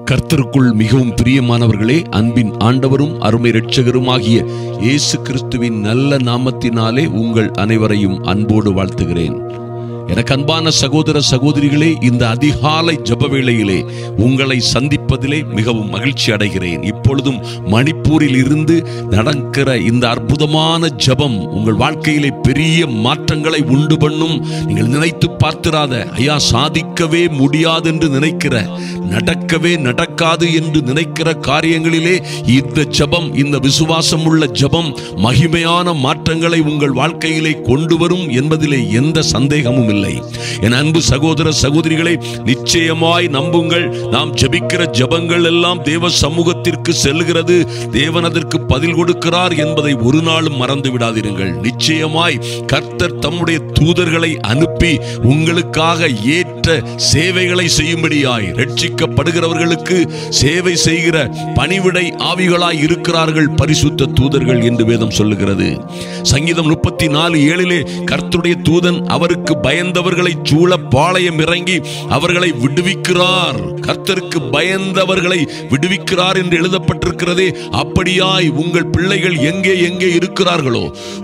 கர்த்தருக்குள் மிகவும் பிரியமானவர்களே, அன்பின் ஆண்டவரும் அருமை இரட்சகருமாகிய இயேசு கிறிஸ்துவின் நல்ல நாமத்தினாலே உங்கள் அனைவரையும் அன்போடு வாழ்த்துகிறேன். எனக்கு அன்பான சகோதர சகோதரிகளே, இந்த அதிகாலை ஜெப வேளையிலே உங்களை சந்திப்பதிலே மிகவும் மகிழ்ச்சி அடைகிறேன். இப்பொழுதும் மணிப்பூரில் இருந்து நடக்கிற இந்த அற்புதமான ஜெபம் உங்கள் வாழ்க்கையிலே பெரிய மாற்றங்களை உண்டு பண்ணும். நீங்கள் நினைத்து பார்த்திராத, ஐயா சாதிக்கவே முடியாது என்று நினைக்கிற, நடக்கவே நடக்காது என்று நினைக்கிற காரியங்களிலே இந்த ஜெபம், இந்த விசுவாசம் உள்ள ஜெபம் மகிமையான மாற்றங்களை உங்கள் வாழ்க்கையிலே கொண்டு வரும் என்பதிலே எந்த சந்தேகமும் இல்லை. என் அன்பு சகோதர சகோதரிகளை, நிச்சயமாய் நம்புங்கள். நாம் ஜெபிக்கிற ஜெபங்கள் எல்லாம் தேவ சமூகத்திற்கு செல்கிறது. தேவன் அதற்கு பதில் கொடுக்கிறார் என்பதை ஒரு நாளும் மறந்து விடாதீர்கள். நிச்சயமாய் கர்த்தர் தம்முடைய தூதர்களை அனுப்பி உங்களுக்காக ஏற்ற சேவைகளை செய்யும்படியாய், ரட்சிக்கப்படுகிறவர்களுக்கு சேவை செய்கிற பணிவிடை ஆவிகளாய் இருக்கிறார்கள் பரிசுத்த தூதர்கள் என்று வேதம் சொல்லுகிறது. சங்கீதம் 34:7 கர்த்தருடைய தூதன் அவருக்கு பயந்தவர்களை சூழ பாளையம் இறங்கி அவர்களை விடுவிக்கிறார். கர்த்தருக்கு பயந்தவர்களை விடுவிக்கிறார் என்று எழுதப்பட்டிருக்கிறதே. அப்படியாய் உங்கள் பிள்ளைகள் எங்கே எங்கே இருக்கிறார்களோ,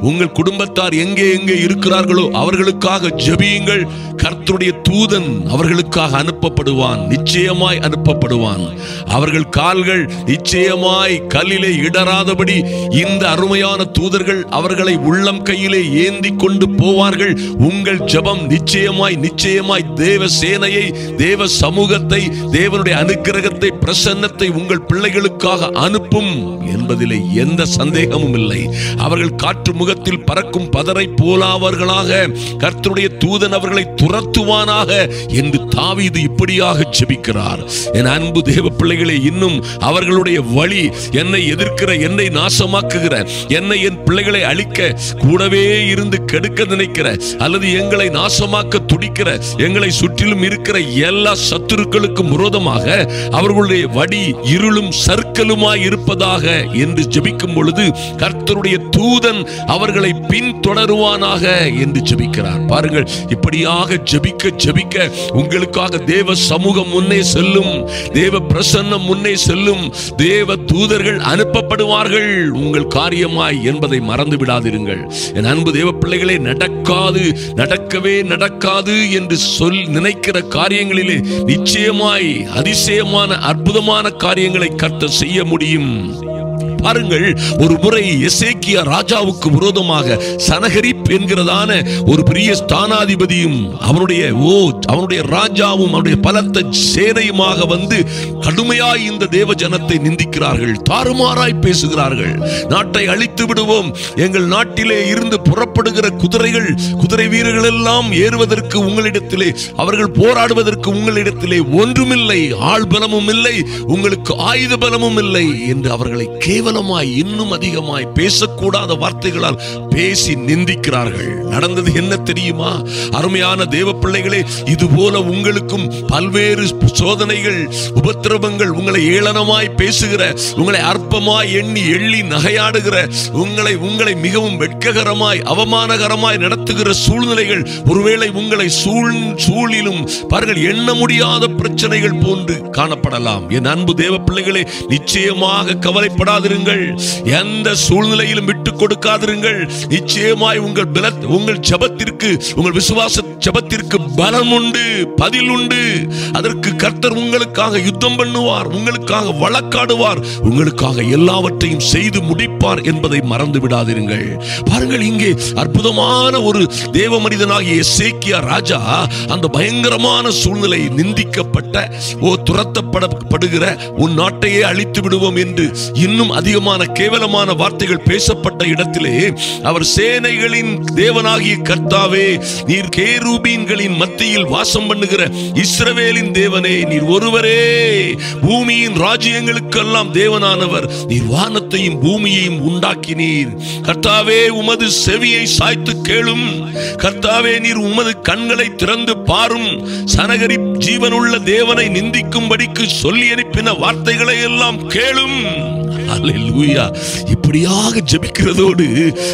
உங்கள் குடும்பத்தார் எங்கே எங்கே இருக்கிறார்களோ அவர்களுக்காக ஜெபியுங்கள். கர்த்தருடைய தூதன் அவர்களுக்காக அனுப்பப்படுவான், நிச்சயமாய் அனுப்பப்படுவான். அவர்கள் கால்கள் நிச்சயமாய் கல்லிலே இடராதபடி இந்த அருமையான தூதர்கள் அவர்களை உள்ளம் கையிலே ஏந்தி கொண்டு போவார்கள். உங்கள் ஜெபம் நிச்சயமாய் நிச்சயமாய் தேவ சேனையை, தேவ சமூகத்தை, தேவனுடைய அனுக்கிரகத்தை, பிரசன்னத்தை உங்கள் பிள்ளைகளுக்காக அனுப்பும் என்பதிலே எந்த சந்தேகமும் இல்லை. அவர்கள் காற்று முகத்தில் பறக்கும் பதரை போலாவர்களாக கர்த்தருடைய தூதன் அவர்களை துரத்துவானாக என்று தாவீது இப்படியாக ஜெபிக்கிறார். என் அன்பு தேவ பிள்ளைகளே, இன்னும் அவர்களுடைய வழி, என்னை எதிர்க்கிற, என்னை நாசமாக்குகிற, என்னை என் பிள்ளைகளை அழிக்க கூடவே இருந்து கெடுக்க நினைக்கிற, அல்லது எங்களை நாசமாக்க துடிக்கிற, எங்களை சுற்றிலும் இருக்கிற எல்லா சத்துருக்களுக்கும் விரோதமாக அவர்களுடைய வடி இருளும் சர்க்கலுமாய் இருப்பதாக என்று ஜெபிக்கும் பொழுது கர்த்தருடைய தூதன் அவர்களை பின்தொடருவானாக என்று ஜெபிக்கிறார். பாருங்கள், இப்படியாக ஜெபிக்க ஜெபிக்க உங்களுக்காக தேவ சமூகம் முன்னே செல்லும், தேவ பிரசன்னம் முன்னே செல்லும், தேவ தூதர்கள் அனுப்பப்படுவார்கள் உங்கள் காரியமாய் என்பதை மறந்து விடாதிருங்கள். என் அன்பு தேவ பிள்ளைகளே, நடக்காது, நடக்கவே நடக்காது என்று நினைக்கிற காரியங்களிலே நிச்சயமாய் அதிசயமான அற்புதமான காரியங்களை கர்த்தர் செய்ய முடியும். பாருங்கள், ஒரு முறை எசேக்கியா ராஜாவுக்கு விரோதமாக சனகரிப் என்கிறதான ஒரு பெரிய ஸ்தானாதிபதியும் அவனுடைய ராஜாவும் அவனுடைய பலத்த சேனையுமாக வந்து கடுமையாய் இந்த தேவ ஜனத்தை நிந்திக்கிறார்கள், தாறுமாறாய் பேசுகிறார்கள். நாட்டை அழித்து விடுவோம், எங்கள் நாட்டிலே இருந்து புறப்படுகிற குதிரை வீரர்கள் எல்லாம் ஏறுவதற்கு உங்களிடத்திலே, அவர்கள் போராடுவதற்கு உங்களிடத்திலே ஒன்றுமில்லை, ஆள் பலமும் இல்லை, உங்களுக்கு ஆயுத பலமும் இல்லை என்று அவர்களை கேவலமாய் இன்னும் அதிகமாய் பேசக்கூடாத வார்த்தைகளால் பேசி நிந்திக்கிறார்கள். நடந்தது என்ன தெரியுமா? அருமையான தேவ பிள்ளைகளே, இதுபோல உங்களுக்கும் பல்வேறு சோதனைகள், உபத்திரவங்கள், உங்களை ஏளனமாய் பேசுகிற, உங்களை அற்பமாய் எள்ளி நகையாடுகிற, உங்களை மிகவும் வெட்ககரமாய் அவமானகரமாய் நடத்துகிற சூழ்நிலைகள் ஒருவேளை உங்களை சூழிலும் பாருங்கள் எண்ண முடியாத பிரச்சனைகள் போன்று காணப்படலாம். என் அன்பு தேவ பிள்ளைகளே, நிச்சயமாக கவலைப்படாதிருங்கள், எந்த சூழ்நிலையிலும் விட்டுக் கொடுக்காதிருங்கள். நிச்சயமாய் உங்கள் ஜெபத்திற்கு, உங்கள் விசுவாச ஜெபத்திற்கு பலம் உண்டு, பதில் உண்டு. அதற்கு கர்த்தர் உங்களுக்காக யுத்தம் பண்ணுவார், உங்களுக்காக வழக்காடுவார், உங்களுக்காக எல்லாவற்றையும் செய்து முடிப்பார் என்பதை மறந்து விடாதிருங்கள். பாருங்கள், இங்கே அற்புதமான ஒரு தேவ மனிதனாகிய எசேக்கியா ராஜா அந்த பயங்கரமான சூழ்நிலை, நிந்திக்கப்பட்ட, துரத்தப்படுகிற, உன் நாட்டையே அழித்து விடுவோம் என்று இன்னும் அதிகமான கேவலமான வார்த்தைகள் பேசப்பட்ட இடத்திலே அவர் சேனைகளின் தேவனாகிய கர்த்தாவே, நீர் கேருபீன்களின் மத்தியில் வாசம் பண்ணுகிற இஸ்ரவேலின் தேவனே, நீர் ஒருவரே பூமியின் ராஜ்யங்களுக்கெல்லாம் தேவனானவர், நீர் வானத்தையும் பூமியையும் உண்டாக்கினீர். கர்த்தாவே, உமது செவியை சாய்த்து கேளும். கர்த்தாவே, நீர் உமது கண்களை திறந்து பாரும். சனகரிப் ஜீவனுள்ள தேவனை நிந்திக்கும்படிக்கு சொல்லி அனுப்பின வார்த்தைகளை எல்லாம் கேளும். அல்லேலூயா. இப்படியாக ஜெபிக்கிறதோடு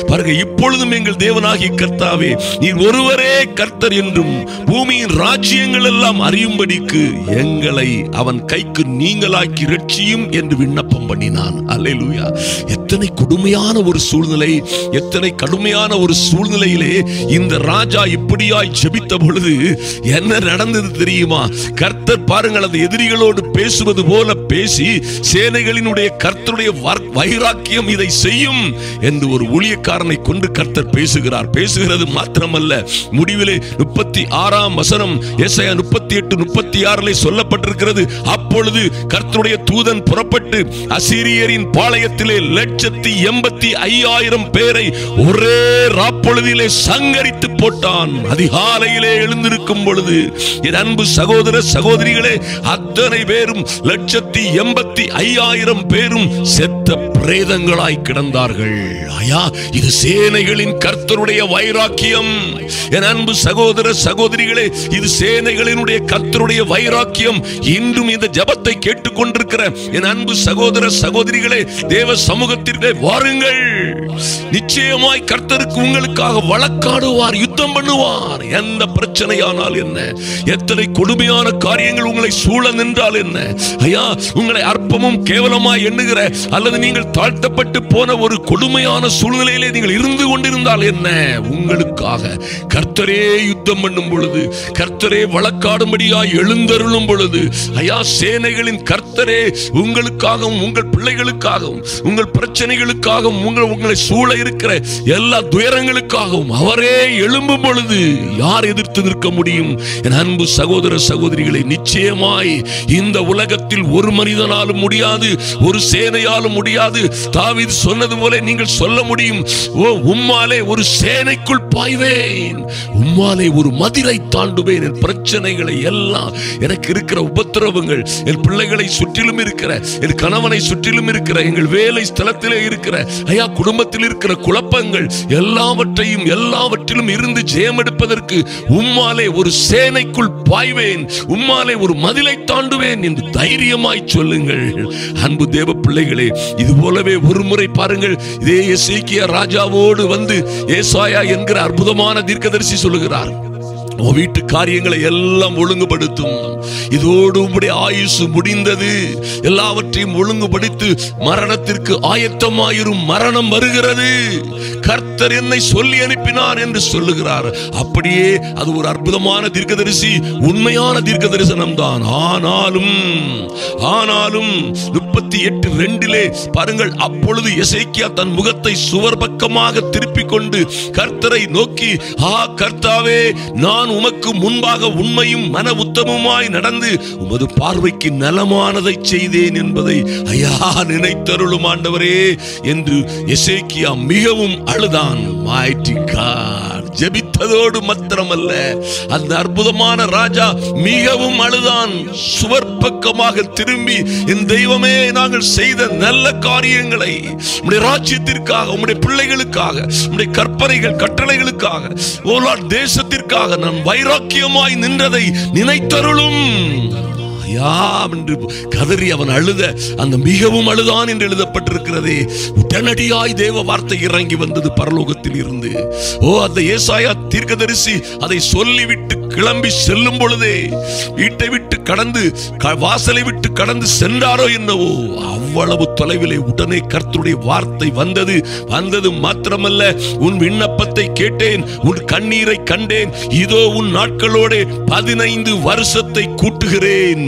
பாருங்க, இப்பொழுதும் எங்கள் தேவனாகிய கர்த்தாவே, நீர் ஒருவரே கர்த்தர் என்றும் பூமியின் ராஜ்யங்கள் எல்லாம் அறியும்படிக்கு எங்களை அவன் கைக்கு நீங்களாக்கி ரட்சியும் என்று விண்ணப்பம் பண்ணினான். அல்லேலூயா. எத்தனை கொடுமையான ஒரு சூழ்நிலை, எத்தனை கடுமையான ஒரு சூழ்நிலையிலே இந்த ராஜா இப்படியாய் ஜெபித்த பொழுது என்ன நடந்தது தெரியுமா? கர்த்தர் பாருங்கள், அந்த எதிரிகளோடு பேசுவது போல பேசி, சேனைகளினுடைய கர்த்தருடைய வைராக்கியம் இதை செய்யும் என்று ஒரு ஊழியக்காரனை கொண்டு கர்த்தர் பேசுகிறார். பேசுகிறது மாத்திரமல்ல, முடிவிலே 36ஆம் வசனம் ஏசாயா 38:36 சொல்லப்பட்டிருக்கிறது. அப்பொழுது கர்த்தருடைய தூதன் புறப்பட்டு அசீரியரின் பாளையத்திலே 185,000 பேரை ஒரே ராப்பொழுதிலே சங்கரித்து போட்டான். அதிகாலையிலே எழுந்திருக்கும் பொழுது என் அன்பு சகோதர சகோதரிகளே, அத்தனை பேரும் 185,000 பேரும் செத்த பிரேதங்களாய் கிடந்தார்கள். ஐயா, இது சேனைகளின் கர்த்தருடைய வைராக்கியம். என் அன்பு சகோதர சகோதரிகளே, இது சேனைகளினுடைய கர்த்தருடைய வைராக்கியம். இன்றும் இந்த ஜெபத்தை கேட்டுக்கொண்டிருக்கிற என் அன்பு சகோதர சகோதரிகளே, தேவ சமூகத்திற்கு வாருங்கள். நிச்சயமாய் கர்த்தருக்கு உங்களுக்காக வழக்காடுவார், யுத்தம் பண்ணுவார். எந்த பிரச்சனையானால் என்ன, எத்தனை கொடுமையான காரியங்கள் உங்களை சூழ நின்றால் என்ன, ஐயா, உங்களை அற்பமும் கேவலமாய் எண்ணுகிற அல்லது நீங்கள் தாழ்த்தப்பட்டு போன ஒரு கொடுமையான சூழ்நிலையிலே நீங்கள் இருந்து கொண்டிருந்தால் என்ன, உங்களுக்காக கர்த்தரே யுத்தம் பண்ணும் பொழுது, கர்த்தரே வழக்காடும்படியாய் எழுந்தருளும் பொழுது, ஐயா, சேனைகளின் கர்த்தரே உங்களுக்காகவும் உங்கள் பிள்ளைகளுக்காகவும் உங்கள் பிரச்சனைகளுக்காகவும் உங்களை சூழ இருக்கிற எல்லா துயரங்களுக்காகவும் அவரே எழும்பும் பொழுது யார் எதிர்த்து நிற்க முடியும்? என் அன்பு சகோதர சகோதரிகளை, நிச்சயமாய் இந்த உலகத்தில் ஒரு மனிதனாலும் முடியாது, ஒரு சேனையாலும் முடியாது. தாவீது சொன்னது போல நீங்கள் சொல்ல முடியும், ஓ, உம்மாலே ஒரு சேனைக்குள் பாய்வேன், உம்மாலே ஒரு மதிலை தாண்டுவேன். என் பிரச்சனைகளை எல்லாம், எனக்கு இருக்கிற உபத்திரவங்கள், என் பிள்ளைகளை சுற்றிலும் இருக்கிற, என் கணவனை சுற்றிலும் இருக்கிற, எங்கள் வேலை ஸ்தலத்திலே இருக்கிற, ஐயா, குடும்பத்தில் இருக்கிற குழப்பங்கள் எல்லாவற்றிலும் இருந்து ஜெயம் எடுப்பதற்கு உம்மாலே ஒரு சேனைக்குள் பாய்வேன், உம்மாலே ஒரு மதிலை தாண்டுவேன் என்று தைரியமாய் சொல்லுங்கள். அன்பு தேவ பிள்ளைகளே, இது போலவே ஒரு முறை பாருங்கள், இதே எசேக்கியா ராஜாவோடு வந்து ஏசாயா என்கிற அற்புதமான தீர்க்கதரிசி சொல்லுகிறார், வீட்டு காரியங்களை எல்லாம் ஒழுங்குபடுத்தும், இதோடு உம்முடைய ஆயுசு முடிந்தது, எல்லாவற்றையும் ஒழுங்குபடுத்தி மரணத்திற்கு ஆயத்தமாயிரும், மரணம் வருகிறது, கர்த்தர் என்னை சொல்லி அனுப்பினார் என்று சொல்லுகிறார். அப்படியே அது ஒரு அற்புதமான தீர்க்கதரிசி, உண்மையான தீர்க்க தரிசனம் தான். ஆனாலும் 38:2 பாருங்கள், அப்பொழுது எசேக்கியா தன் முகத்தை சுவர் பக்கமாக திருப்பிக் கொண்டு கர்த்தரை நோக்கி, கர்த்தாவே, நான் உமக்கு முன்பாக உண்மையும் மன உத்தமமாய் நடந்து உமது பார்வைக்கு நலமானதை செய்தேன் என்பதை ஐயா நினைத்தருளும் ஆண்டவரே என்று எசேக்கியா மிகவும் அழுதான். Mighty God. ஜெபித்ததோடு மாத்திரமல்ல, அந்த அற்புதமான ராஜா மிகவும் அழுதான். சுவர் பக்கமாக திரும்பி, என் தெய்வமே, நாங்கள் செய்த நல்ல காரியங்களை உம்முடைய ராஜ்யத்திற்காக, உம்முடைய பிள்ளைகளுக்காக, உம்முடைய கற்பனைகள் கட்டளைகளுக்காக, ஓலாட் தேசத்திற்காக நான் வைராக்கியமாய் நின்றதை நினைத்தருளும் என்று கதறி அவன் அழுத அந்த மிகவும் அழுதான் என்று எழுதப்பட்டிருக்கிறதே. உடனடியாய் தேவ வார்த்தை இறங்கி வந்தது பரலோகத்தில் இருந்து. அந்த ஏசாயா தீர்க்கதரிசி அதை சொல்லிவிட்டு கிளம்பி செல்லும் பொழுதே, வீட்டை விட்டு கடந்து வாசலை விட்டு கடந்து சென்றாரோ என்னவோ, அவ்வளவு தொலைவிலே உடனே கர்த்தருடைய வார்த்தை வந்தது மாத்திரமல்ல, உன் விண்ணப்பத்தை கேட்டேன், உன் கண்ணீரை கண்டேன், இதோ உன் நாட்களோட 15 வருஷத்தை கூட்டுகிறேன்.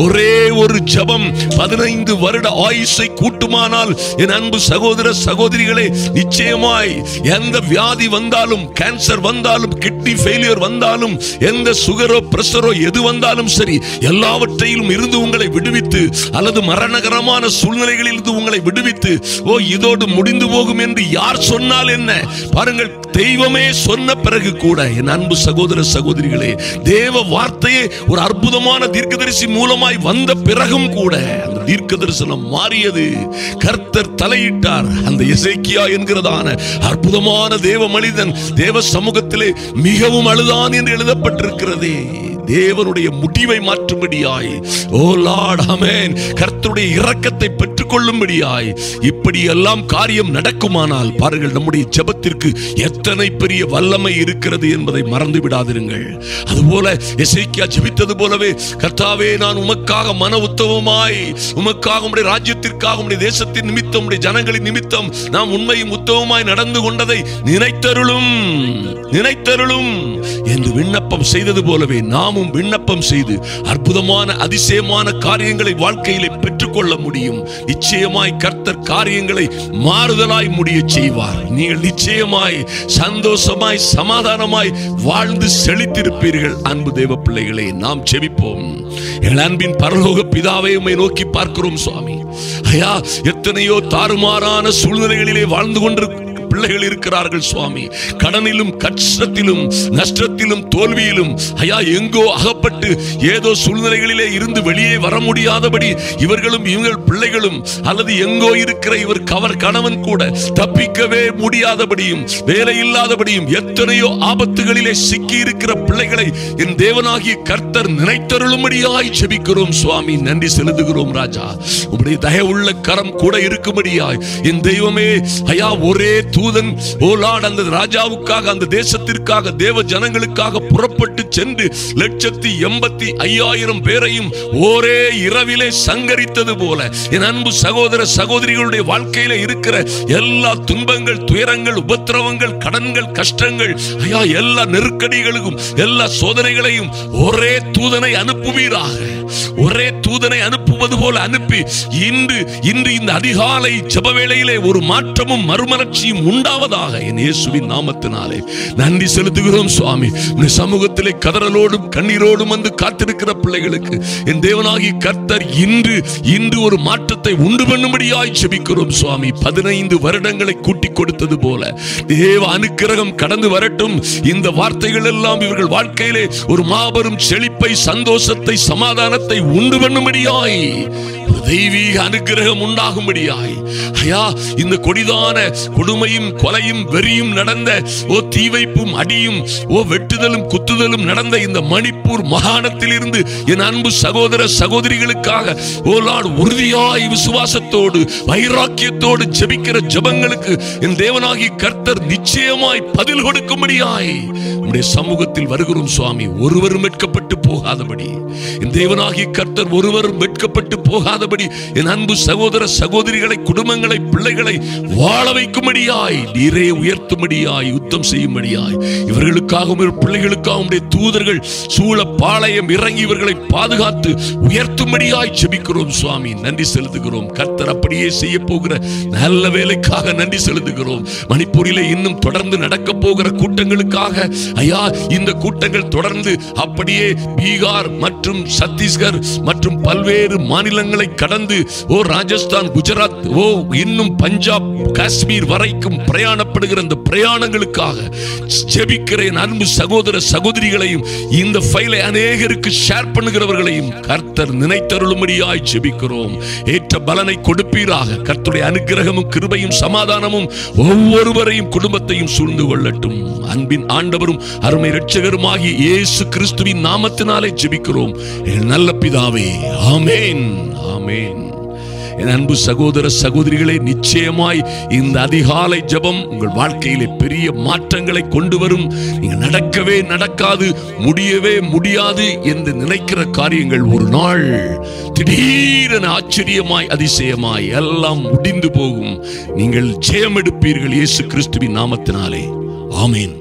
ஒரே ஒரு ஜெபம் 15 வருட ஆயுசை கூட்டுமானால், என் அன்பு சகோதர சகோதரிகளே, நிச்சயமாய் எந்த வியாதி வந்தாலும், கேன்சர் வந்தாலும், கிட்னி ஃபெயிலியர் வந்தாலும், எந்த சுகரோ பிரஷரோ எது வந்தாலும் சரி, எல்லாவற்றையும் இருந்து உங்களை விடுவித்து, அல்லது மரணகரமான சூழ்நிலைகளில் இருந்து உங்களை விடுவித்து, இதோடு முடிந்து போகும் என்று யார் சொன்னால் என்ன? பாருங்கள், தெய்வமே சொன்ன பிறகு கூட, என் அன்பு சகோதர சகோதரிகளே, தேவ வார்த்தையே ஒரு அற்புதமான தீர்க்கதரிசி மூலமாய் வந்த பிறகும் கூட அந்த தீர்க்க தரிசனம் மாறியது. கர்த்தர் தலையிட்டார். அந்த எசேக்கியா என்கிறதான அற்புதமான தேவ மனிதன் தேவ சமூகத்திலே மிகவும் அழுதான் என்று எழுதப்பட்டிருக்கிறதே. தேவனுடைய முடிவை மாற்றும்படியாய், ஓ லார்ட் ஆமென், கர்த்தருடைய இரக்கத்தை பெற்றுக்கொள்ளும்படியாய் இப்படி எல்லாம் காரியம் நடக்குமானால் பாருங்கள், நம்முடைய ஜெபத்திற்கு எத்தனை பெரிய வல்லமை இருக்கிறது என்பதை மறந்து விடாதிருங்கள். அதுபோல எசேக்கியா ஜெபித்தது போலவே, கர்த்தாவே நான் உமக்காக மன உத்தமமாய், உமக்காக உம்முடைய ராஜ்யத்திற்காக, உம்முடைய தேசத்தின் நிமித்தம், உம்முடைய ஜனங்களின் நிமித்தம் நாம் உண்மையும் உத்தமமாய் நடந்து கொண்டதை நினைத்தருளும் நினைத்தருளும் என்று விண்ணப்பம் செய்தது போலவே நாமும் விண்ணப்பம் செய்து அற்புதமான அதிசயமான காரியங்களை வாழ்க்கையிலே பெற்றுக்கொள்ள முடியும். நிச்சயமாய் கர்த்தர் காரியங்களை மாறுதலாய் முடிய செய்வார். நீங்கள் நிச்சயமாய் சந்தோஷமாய் சமாதானமாய் வாழ்ந்து செழித்திருப்பீர்கள். அன்பு தேவ பிள்ளைகளே, நாம் ஜெபிப்போம். எங்கள் அன்பின் பரலோக பிதாவே, உம்மை நோக்கி பார்க்கிறோம் சுவாமி. ஐயா, எத்தனையோ தாறுமாறான சூழ்நிலைகளிலே வாழ்ந்து கொண்டிருக்க பிள்ளைகள் இருக்கிறார்கள் சுவாமி. கடனிலும் கஷ்டத்திலும் நஷ்டத்திலும் தோல்வியிலும் ஐயா எங்கோ அகப்பட்டு ஏதோ சூழ்நிலைகளிலே இருந்து வெளியே வர முடியாதபடி இவர்களும் இவங்கள் பிள்ளைகளும் அல்லது எங்கோ இருக்கிற இவர் கணவன் கூட தப்பிக்கவே முடியாதபடியும் வேலை இல்லாதபடியும் எத்தனையோ ஆபத்துகளிலே சிக்கி இருக்கிற பிள்ளைகளை என் தேவனாகிய கர்த்தர் நினைத்தருளும்படியாய் ஜெபிக்கிறோம் சுவாமி. நன்றி செலுத்துகிறோம் ராஜா. உம்முடைய தயவுள்ள கரம் கூட இருக்கும்படியாய் என் தெய்வமே ஐயா, ஒரே தூதன் ஓ லார்ட் அந்த ராஜாவுக்காக, அந்த தேசத்திற்காக, தேவ ஜனங்களுக்காக புறப்பட்டு சென்று 185,000 பேரையும் ஒரே இரவிலே சங்கரித்தது போல என் அன்பு சகோதர சகோதரிகளுடைய வாழ்க்கையில இருக்கிற எல்லா துன்பங்கள், துயரங்கள், உபத்திரவங்கள், கடன்கள், கஷ்டங்கள் ஐயா எல்லா நெருக்கடிகளுக்கும் எல்லா சோதனைகளையும் ஒரே தூதனை அனுப்புவீராக. ஒரே தூதனை அனுப்புவது போல அனுப்பி இன்று இந்த அதிகாலை ஜெப வேளையிலே ஒரு மாற்றமும் மறுமலர்ச்சியும் உண்டாவதாக என் இயேசுவின் நாமத்தினாலே நன்றி செலுத்துகிறோம் சுவாமி. இந்த சமூகத்திலே கதறலோடும் கண்ணீரோடும் வந்து காத்திருக்கிற பிள்ளைகளுக்கு என் தேவனாகிய கர்த்தர் இன்று ஒரு மாற்றத்தை உண்டு பண்ணும்படியாய் ஜெபிக்கிறோம் சுவாமி. 15 வருடங்களை கூட்டிக் கொடுத்தது போல தேவ அனுக்கிரகம் கடந்து வரட்டும். இந்த வார்த்தைகள் எல்லாம் இவர்கள் வாழ்க்கையிலே ஒரு மாபெரும் செழிப்பை, சந்தோஷத்தை, சமாதானத்தை உண்டு பண்ணும்படியாய், தெய்வீக அனுக்கிரகம் உண்டாகும்படியாய் ஐயா, இந்த கொடிதான கொடுமையும் கொலையும் வெறியும் நடந்த ஓ தீவைப்பும் அடியும் ஓ வெட்டுதலும் குத்துதலும் நடந்த இந்த மணிப்பூர் மாகாணத்தில் இருந்து என் அன்பு சகோதர சகோதரிகளுக்காக ஓ லார்ட் உறுதியாய் விசுவாசத்தோடு வைராக்கியத்தோடு ஜெபிக்கிற ஜெபங்களுக்கு என் தேவனாகிய கர்த்தர் நிச்சயமாய் பதில் கொடுக்கும்படியாய் உம்முடைய சமூகத்தில் வருகிறோம் சுவாமி. ஒருவரும் வெட்கப்பட்டு போகாதபடி என் தேவனாகிய கர்த்தர் ஒருவரும் வெட்கப்பட்டு போகாதபடி என் அன்பு சகோதர சகோதரிகளை, குடும்பங்களை, பிள்ளைகளை வாழ வைக்கும்படியாய் நீரே உயர்த்தும்படியாய் யுத்தம் செய்யும்படியாய் இவர்களுக்காகவும் பிள்ளைகளுக்காகவும் தூதர்கள் சூழ பாளையம் இறங்கி இவர்களை பாதுகாத்து உயர்த்தும்படியாய் ஜெபிக்கிறோம் சுவாமி. நன்றி செலுத்துகிறோம். கர்த்தர் அப்படியே செய்ய போகிற நல்ல வேலைக்காக நன்றி செலுத்துகிறோம். மணிப்பூரிலே இன்னும் தொடர்ந்து நடக்க போகிற கூட்டங்களுக்காக ஐயா, இந்த கூட்டங்கள் தொடர்ந்து அப்படியே பீகார் மற்றும் சத்தீஸ்கர் மற்றும் பல்வேறு மாநிலங்களை கடந்து ஓ ராஜஸ்தான், குஜராத், ஓ இன்னும் பஞ்சாப், காஷ்மீர் வரைக்கும் பிரயாணப்படுகிற அந்த பிரயாணங்களுக்காக ஜெபிக்கிறேன். அன்பு சகோதர சகோதரிகளையும் இந்த ஃபைலை அநேகருக்கு ஷேர் பண்ணுகிறவர்களையும் கர்த்தர் நினைத்தருளும்படியாய் ஜெபிக்கிறோம். ஏற்ற பலனை கொடுப்பீராக. கர்த்தருடைய அனுக்கிரகமும் கிருபையும் சமாதானமும் ஒவ்வொருவரையும் குடும்பத்தையும் சூழ்ந்து கொள்ளட்டும். அன்பின் ஆண்டவரும் அருமை இரட்சகருமாகிய இயேசு கிறிஸ்துவின் நாமத்தினாலே ஜெபிக்கிறோம் என் நல்ல பிதாவே. ஆமென், ஆமென். என் அன்பு சகோதர சகோதரிகளே, நிச்சயமாய் இந்த அதிகாலை ஜெபம் உங்கள் வாழ்க்கையிலே பெரிய மாற்றங்களை கொண்டு வரும். நீங்கள் நடக்கவே நடக்காது, முடியவே முடியாது என்று நினைக்கிற காரியங்கள் ஒரு நாள் திடீரென ஆச்சரியமாய், அதிசயமாய் எல்லாம் முடிந்து போகும். நீங்கள் ஜெயம் எடுப்பீர்கள் இயேசு கிறிஸ்துவின் நாமத்தினாலே. ஆமென்.